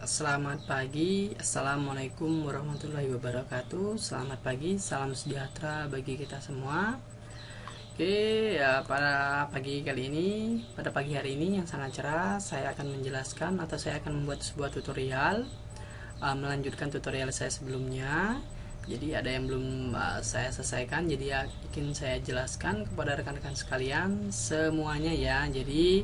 Selamat pagi. Assalamualaikum warahmatullahi wabarakatuh. Selamat pagi, salam sejahtera bagi kita semua. Pada pagi hari ini yang sangat cerah, saya akan menjelaskan atau saya akan membuat sebuah tutorial, melanjutkan tutorial saya sebelumnya. Jadi ada yang belum saya selesaikan, jadi ingin saya jelaskan kepada rekan-rekan sekalian semuanya ya. Jadi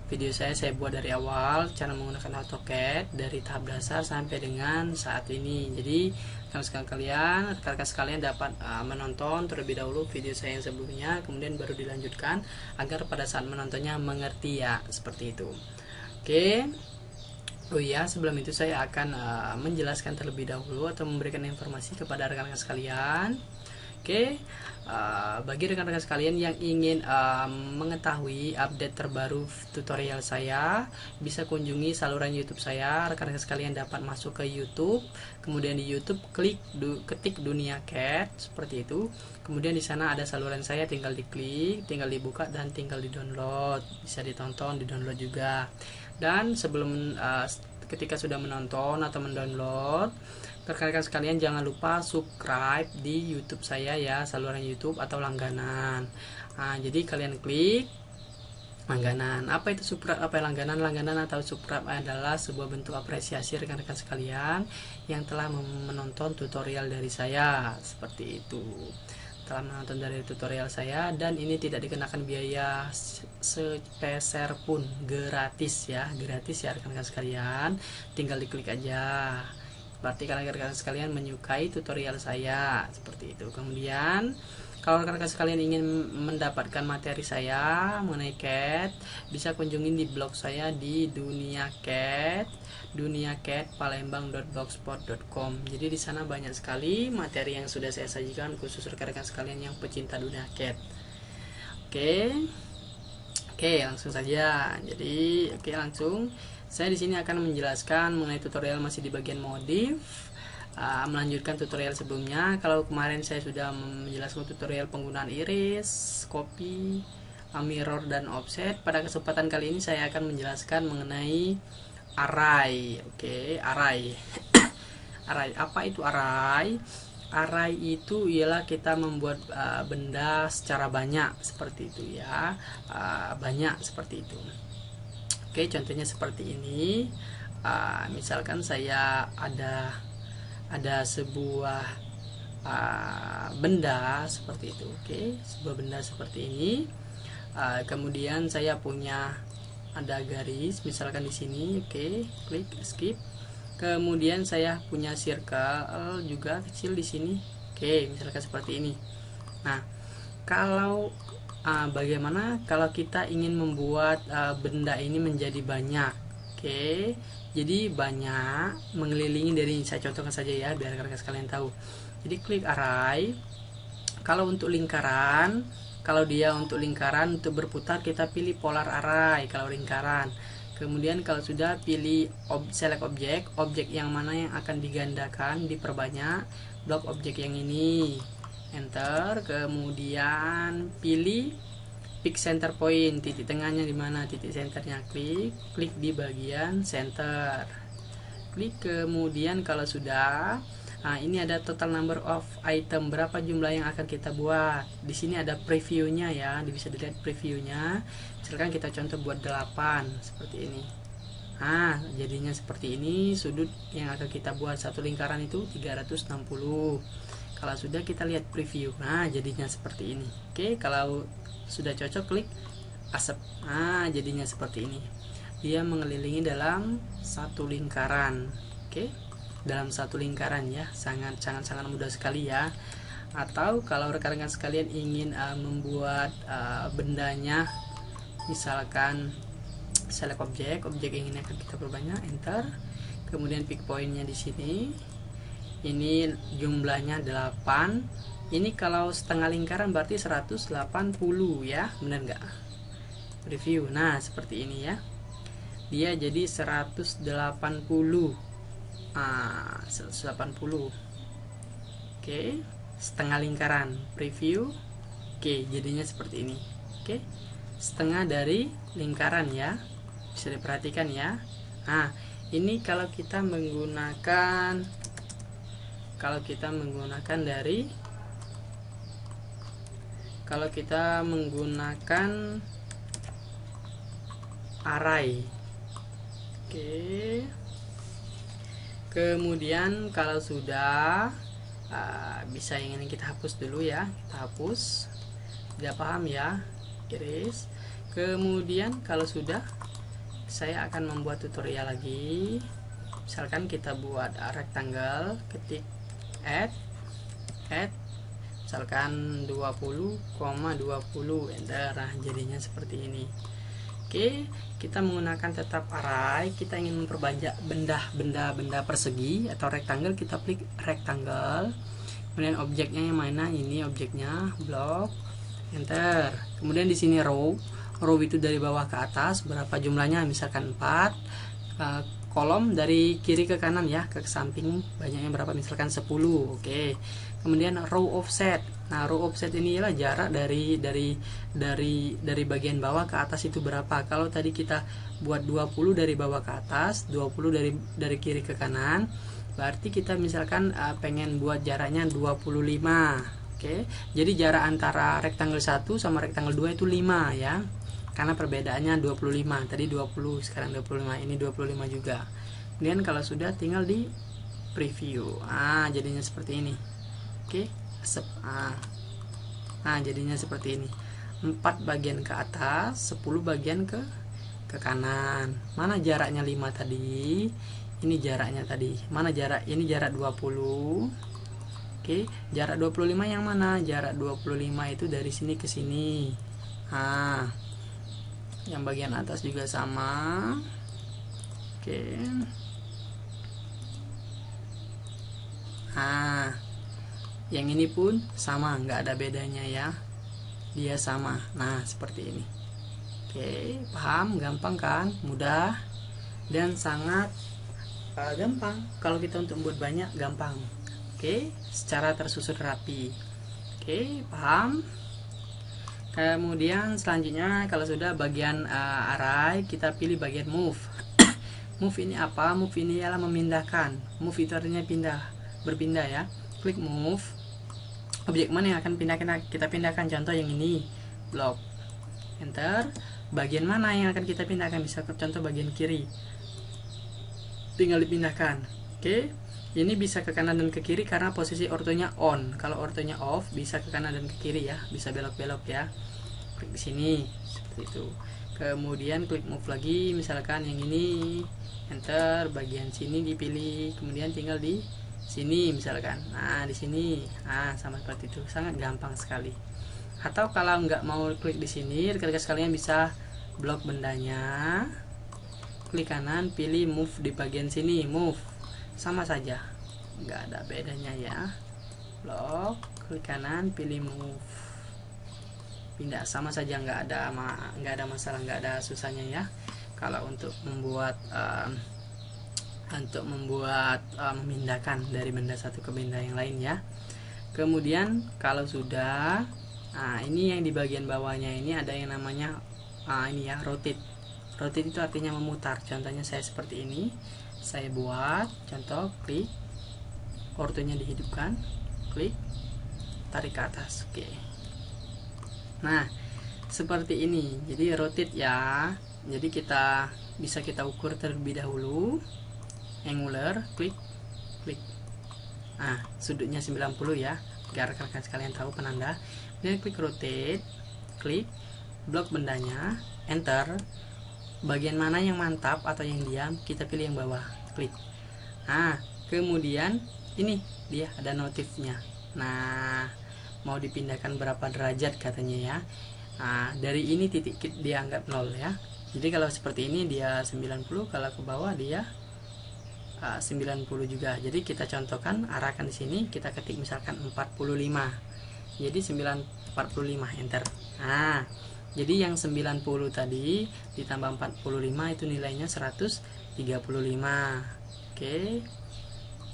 video saya buat dari awal, cara menggunakan AutoCAD dari tahap dasar sampai dengan saat ini. Jadi rekan-rekan sekalian dapat menonton terlebih dahulu video saya yang sebelumnya, kemudian baru dilanjutkan agar pada saat menontonnya mengerti ya, seperti itu. Oh iya, sebelum itu saya akan menjelaskan terlebih dahulu atau memberikan informasi kepada rekan-rekan sekalian. Bagi rekan-rekan sekalian yang ingin mengetahui update terbaru tutorial saya, bisa kunjungi saluran YouTube saya. Rekan-rekan sekalian dapat masuk ke YouTube, kemudian di YouTube ketik Dunia CAD seperti itu. Kemudian di sana ada saluran saya, tinggal diklik, tinggal dibuka dan tinggal di-download. Bisa ditonton, di-download juga. Dan sebelum ketika sudah menonton atau mendownload, rekan-rekan sekalian jangan lupa subscribe di YouTube saya ya, saluran YouTube atau langganan. Jadi kalian klik langganan. Apa itu subscribe, apa langganan? Langganan atau subscribe adalah sebuah bentuk apresiasi rekan-rekan sekalian yang telah menonton tutorial dari saya, seperti itu. Telah menonton dari tutorial saya, dan ini tidak dikenakan biaya sepeser pun, gratis ya rekan-rekan sekalian, tinggal diklik aja. Berarti kalian rekan-rekan sekalian menyukai tutorial saya, seperti itu. Kemudian kalau rekan-rekan sekalian ingin mendapatkan materi saya mengenai CAD, bisa kunjungi di blog saya di Dunia CAD, duniacadpalembang.blogspot.com. Jadi di sana banyak sekali materi yang sudah saya sajikan khusus rekan-rekan sekalian yang pecinta dunia CAD. Langsung saja. Jadi langsung. Saya di sini akan menjelaskan mengenai tutorial masih di bagian modif, melanjutkan tutorial sebelumnya. Kalau kemarin saya sudah menjelaskan tutorial penggunaan iris, copy, mirror dan offset, pada kesempatan kali ini saya akan menjelaskan mengenai array. Array. Array, apa itu array? Array itu ialah kita membuat benda secara banyak, seperti itu ya. Banyak seperti itu. Contohnya seperti ini. Misalkan saya ada sebuah benda seperti itu. Sebuah benda seperti ini. Kemudian saya punya ada garis, misalkan di sini. Klik skip. Kemudian saya punya circle juga kecil di sini. Misalkan seperti ini. Nah, kalau bagaimana kalau kita ingin membuat benda ini menjadi banyak? Jadi banyak mengelilingi, dari saya contohkan saja ya biar rekan-rekan sekalian tahu. Jadi klik array. Kalau untuk lingkaran, untuk berputar kita pilih polar array kalau lingkaran. Kemudian kalau sudah pilih select objek yang mana yang akan digandakan, diperbanyak, blok objek yang ini, enter. Kemudian pilih pick center point, titik tengahnya di mana, titik centernya, klik di bagian center, klik. Kemudian kalau sudah, ini ada total number of item, berapa jumlah yang akan kita buat. Di sini ada previewnya ya, bisa dilihat previewnya. Misalkan kita contoh buat 8 seperti ini. Jadinya seperti ini. Sudut yang akan kita buat satu lingkaran itu 360. Kalau sudah, kita lihat preview. Jadinya seperti ini. Kalau sudah cocok, klik accept. Jadinya seperti ini. Dia mengelilingi dalam satu lingkaran. Dalam satu lingkaran ya. Sangat mudah sekali ya. Atau kalau rekan-rekan sekalian ingin membuat bendanya, misalkan select objek yang ini akan kita perbanyak, enter. Kemudian pick pointnya di sini. Ini jumlahnya 8. Ini kalau setengah lingkaran berarti 180 ya, benar nggak? Review. Seperti ini ya. Dia jadi 180. 180. Setengah lingkaran. Preview. Jadinya seperti ini. Setengah dari lingkaran ya. Bisa diperhatikan ya. Ini kalau kita menggunakan array. Oke. Kemudian kalau sudah bisa yang ini kita hapus dulu ya, kita hapus. Tidak paham ya, iris. Kemudian kalau sudah, saya akan membuat tutorial lagi. Misalkan kita buat rectangle, ketik add misalkan 20,20 enter. Nah, jadinya seperti ini. Oke, kita menggunakan tetap array. Kita ingin memperbanyak benda persegi atau rectangle, kita klik rectangle. Kemudian objeknya yang mana? Ini objeknya, blok, enter. Kemudian di sini row itu dari bawah ke atas, berapa jumlahnya? Misalkan 4. Kolom dari kiri ke kanan ya, ke samping banyaknya berapa? Misalkan 10. Oke. Kemudian row offset. Nah, row offset ini ialah jarak dari bagian bawah ke atas itu berapa. Kalau tadi kita buat 20 dari bawah ke atas, 20 dari kiri ke kanan, berarti kita misalkan pengen buat jaraknya 25. Oke. Jadi jarak antara rectangle 1 sama rectangle 2 itu 5 ya. Karena perbedaannya 25. Tadi 20, sekarang 25. Ini 25 juga. Kemudian kalau sudah tinggal di preview. Jadinya seperti ini. Oke, asap. Nah, jadinya seperti ini. 4 bagian ke atas, 10 bagian ke kanan. Mana jaraknya 5 tadi? Ini jaraknya tadi. Mana jarak? Ini jarak 20. Oke, jarak 25 yang mana? Jarak 25 itu dari sini ke sini. Yang bagian atas juga sama. Oke. Yang ini pun sama, nggak ada bedanya ya, dia sama. Nah, seperti ini. Oke, paham? Gampang kan? Mudah dan sangat gampang. Kalau kita untuk membuat banyak, gampang. Oke, secara tersusun rapi. Oke, paham? Kemudian selanjutnya kalau sudah bagian array, kita pilih bagian move. Move ini apa? Move ini ialah memindahkan. Move itu artinya berpindah ya. Klik move. Objek mana yang akan kita pindahkan? Contoh yang ini, blok. Enter. Bagian mana yang akan kita pindahkan? Bisa contoh bagian kiri. Tinggal dipindahkan. Oke. Ini bisa ke kanan dan ke kiri karena posisi ortonya on. Kalau ortonya off, bisa ke kanan dan ke kiri ya, bisa belok-belok ya. Klik di sini seperti itu. Kemudian klik move lagi, misalkan yang ini, enter, bagian sini dipilih, kemudian tinggal di sini misalkan. Nah, di sini. Sama seperti itu. Sangat gampang sekali. Atau kalau nggak mau klik di sini, rekan-rekan sekalian bisa blok bendanya. Klik kanan, pilih move di bagian sini, move. Sama saja, nggak ada bedanya ya. Blok, klik kanan, pilih move, pindah. Sama saja, nggak ada masalah, nggak ada susahnya ya. Kalau untuk membuat memindahkan dari benda satu ke benda yang lain ya. Kemudian kalau sudah, ini yang di bagian bawahnya ini ada yang namanya ini ya, rotate. Rotate itu artinya memutar. Contohnya saya seperti ini. Saya buat contoh, klik, ortonya dihidupkan, klik, tarik ke atas. Oke. Nah, seperti ini. Jadi rotate ya. Jadi bisa kita ukur terlebih dahulu. Angular, klik. Sudutnya 90 ya. Biar rekan-rekan sekalian tahu penanda. Kemudian klik rotate, klik, blok bendanya, enter. Bagian mana yang mantap atau yang diam, kita pilih yang bawah, klik. Kemudian ini dia ada notifnya. Nah, mau dipindahkan berapa derajat katanya ya. Dari ini titik dianggap 0 ya. Jadi kalau seperti ini dia 90, kalau ke bawah dia 90 juga. Jadi kita contohkan, arahkan di sini, kita ketik misalkan 45. Jadi 945, enter. Jadi yang 90 tadi ditambah 45 itu nilainya 135. Oke.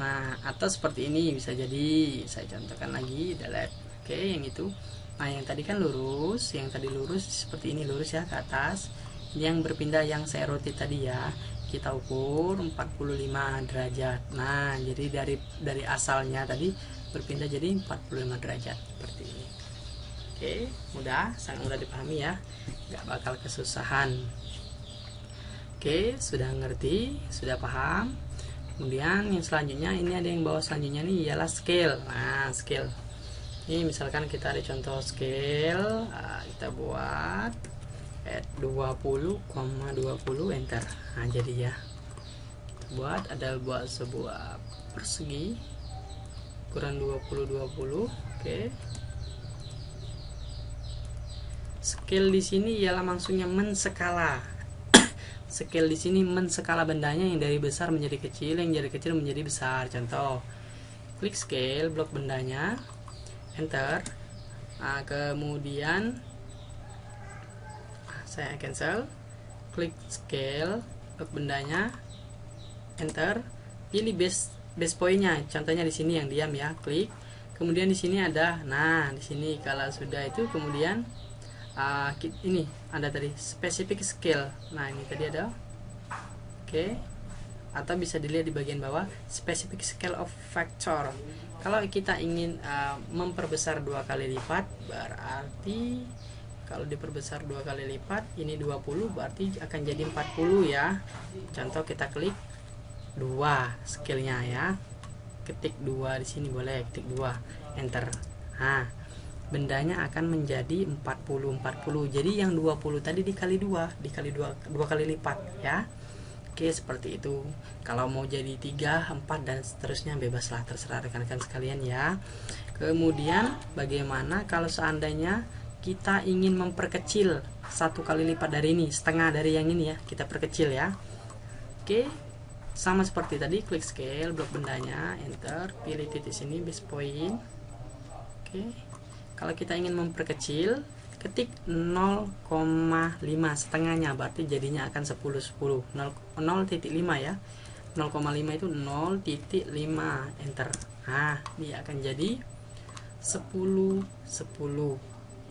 Nah, atau seperti ini bisa jadi. Saya contohkan lagi, delete. Oke, yang itu. Nah, yang tadi kan lurus, yang tadi lurus seperti ini, lurus ya ke atas. Yang berpindah yang saya rotate tadi ya, kita ukur 45 derajat. Nah, jadi dari asalnya tadi berpindah jadi 45 derajat seperti ini. Oke, mudah, sangat mudah dipahami ya, nggak bakal kesusahan. Oke, sudah ngerti, sudah paham. Kemudian yang selanjutnya, ini ada yang bawah selanjutnya nih, ialah scale. Nah, scale ini misalkan kita ada contoh scale, kita buat 20,20 enter. Nah, jadi ya kita buat sebuah persegi ukuran 20 oke. Scale di sini ialah maksudnya menskala. Scale di sini menskala bendanya yang dari besar menjadi kecil, yang dari kecil menjadi besar. Contoh, klik scale, blok bendanya, enter. Nah, kemudian saya cancel, klik scale, blok bendanya, enter. Pilih base pointnya, contohnya di sini yang diam ya, klik. Kemudian di sini ada, nah di sini kalau sudah itu kemudian ini ada tadi specific scale. Nah ini tadi ada, oke. Atau bisa dilihat di bagian bawah specific scale of factor. Kalau kita ingin memperbesar 2 kali lipat, berarti kalau diperbesar 2 kali lipat, ini 20 berarti akan jadi 40 ya. Contoh kita klik 2 scale-nya ya. Ketik 2 di sini boleh, ketik 2, enter. Nah, bendanya akan menjadi 40. Jadi yang 20 tadi dikali 2 kali lipat ya. Oke, seperti itu. Kalau mau jadi 3, 4 dan seterusnya bebaslah, terserah rekan-rekan sekalian ya. Kemudian bagaimana kalau seandainya kita ingin memperkecil 1 kali lipat dari ini, setengah dari yang ini ya, kita perkecil ya. Oke, sama seperti tadi, klik scale, blok bendanya, enter, pilih titik sini base point. Oke, kalau kita ingin memperkecil, ketik 0,5 setengahnya, berarti jadinya akan 10 0,5 ya. 0,5 itu 0,5, enter. Nah, dia akan jadi 10.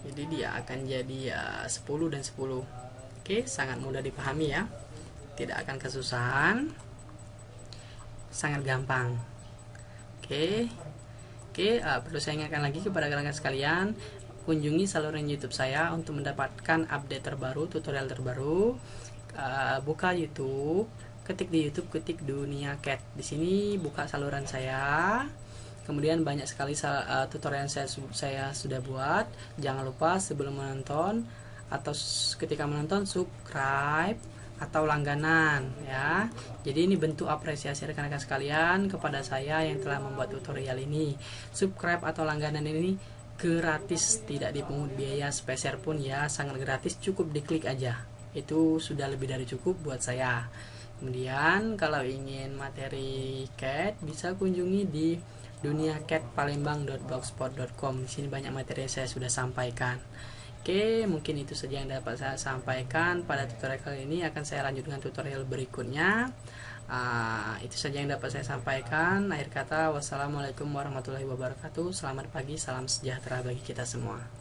Jadi dia akan jadi 10 dan 10. Oke, sangat mudah dipahami ya, tidak akan kesusahan, sangat gampang. Oke, perlu saya ingatkan lagi kepada rekan-rekan sekalian, kunjungi saluran YouTube saya untuk mendapatkan update terbaru, tutorial terbaru. Buka YouTube, ketik di YouTube, ketik Dunia CAD. Di sini buka saluran saya. Kemudian banyak sekali tutorial saya sudah buat. Jangan lupa sebelum menonton atau ketika menonton subscribe atau langganan ya. Jadi ini bentuk apresiasi rekan-rekan sekalian kepada saya yang telah membuat tutorial ini. Subscribe atau langganan ini gratis, tidak dipungut biaya sepeser pun ya, sangat gratis, cukup diklik aja. Itu sudah lebih dari cukup buat saya. Kemudian kalau ingin materi CAD bisa kunjungi di duniacadpalembang.blogspot.com. Di sini banyak materi yang saya sudah sampaikan. Oke, mungkin itu saja yang dapat saya sampaikan pada tutorial kali ini. Akan saya lanjut dengan tutorial berikutnya. Itu saja yang dapat saya sampaikan. Akhir kata, wassalamualaikum warahmatullahi wabarakatuh. Selamat pagi, salam sejahtera bagi kita semua.